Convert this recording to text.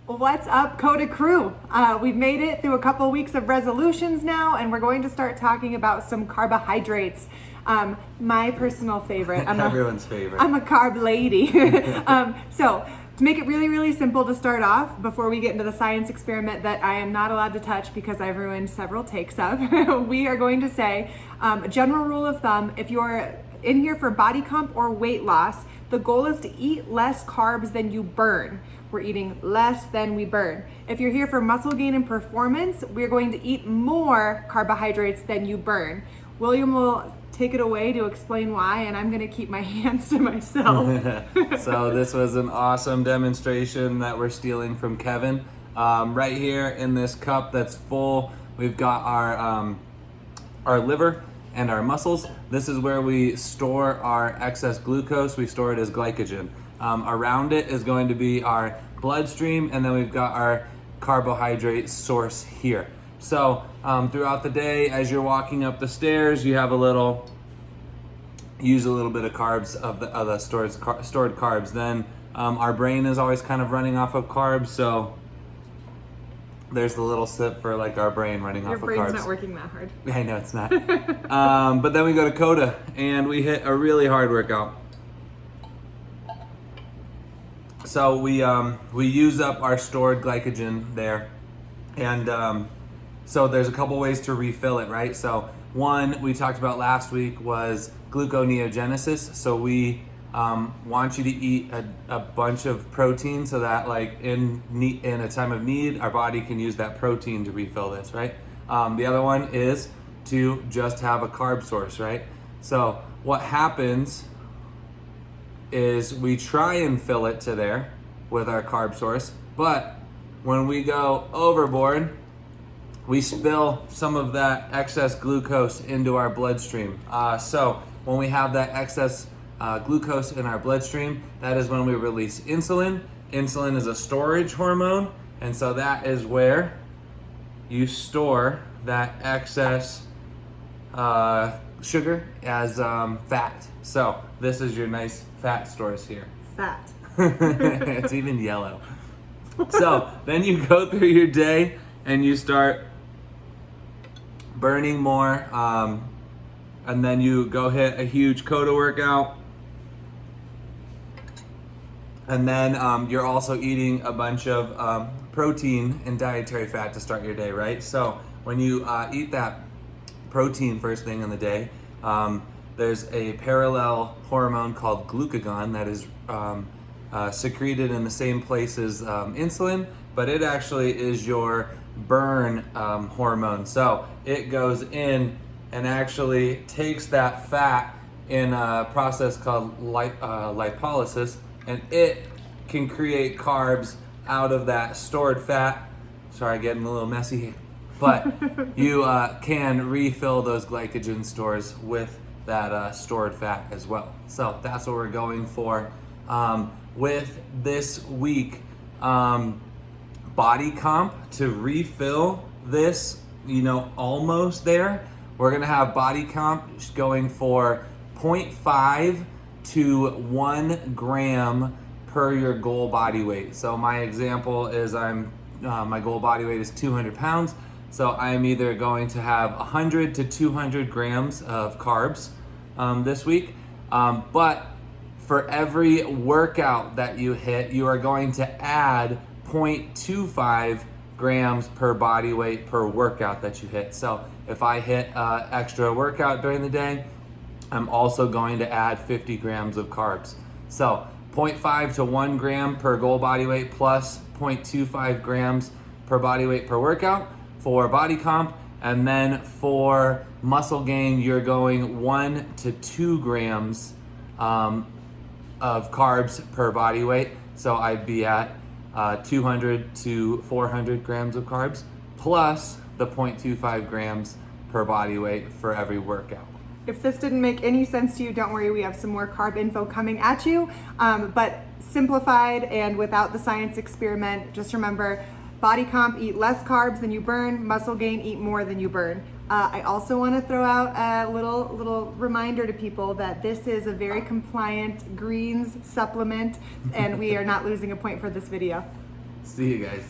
What's up, Coda crew? We've made it through a couple weeks of resolutions now, and we're going to start talking about some carbohydrates. My personal favorite. Everyone's favorite. I'm a carb lady. So to make it really, really simple to start off, before we get into the science experiment that I am not allowed to touch because I've ruined several takes of, we are going to say a general rule of thumb: if you're in here for body comp or weight loss, the goal is to eat less carbs than you burn. We're eating less than we burn. If you're here for muscle gain and performance, we're going to eat more carbohydrates than you burn. William will take it away to explain why, and I'm gonna keep my hands to myself. So this was an awesome demonstration that we're stealing from Kevin. Right here in this cup that's full, we've got our liver and our muscles. This is where we store our excess glucose. We store it as glycogen. Around it is going to be our bloodstream, and then we've got our carbohydrate source here. So throughout the day, as you're walking up the stairs, you have use a little bit of carbs of the stored carbs. Then our brain is always kind of running off of carbs, so there's the little sip for like our brain running off of carbs. Your brain's not working that hard. I know it's not. But then we go to Coda and we hit a really hard workout. So we use up our stored glycogen there, and so there's a couple ways to refill it, right? So one we talked about last week was gluconeogenesis. So we want you to eat a bunch of protein so that like in a time of need, our body can use that protein to refill this, right? The other one is to just have a carb source, right? So what happens is we try and fill it to there with our carb source, but when we go overboard, we spill some of that excess glucose into our bloodstream. So when we have that excess glucose in our bloodstream, that is when we release insulin. Insulin is a storage hormone, and so that is where you store that excess sugar as fat. So this is your nice fat stores here. Fat. It's even yellow. So then you go through your day and you start burning more, and then you go hit a huge Coda workout, and then you're also eating a bunch of protein and dietary fat to start your day, right? So when you eat that protein first thing in the day, there's a parallel hormone called glucagon that is secreted in the same place as insulin, but it actually is your burn hormone. So it goes in and actually takes that fat in a process called lipolysis, and it can create carbs out of that stored fat. Sorry, getting a little messy here, but you can refill those glycogen stores with that stored fat as well. So that's what we're going for with this week. Body comp to refill this, almost there. We're gonna have body comp going for 0.5 to 1 gram per your goal body weight. So my example is my goal body weight is 200 pounds. So I'm either going to have 100 to 200 grams of carbs this week. But for every workout that you hit, you are going to add 0.25 grams per body weight per workout that you hit. So if I hit extra workout during the day, I'm also going to add 50 grams of carbs. So 0.5 to 1 gram per goal body weight plus 0.25 grams per body weight per workout for body comp. And then for muscle gain, you're going 1 to 2 grams of carbs per body weight. So I'd be at 200 to 400 grams of carbs plus the 0.25 grams per body weight for every workout. If this didn't make any sense to you, don't worry, we have some more carb info coming at you, but simplified and without the science experiment. Just remember, body comp, eat less carbs than you burn. Muscle gain, eat more than you burn. I also want to throw out a little reminder to people that this is a very compliant greens supplement, and we are not losing a point for this video. See you guys.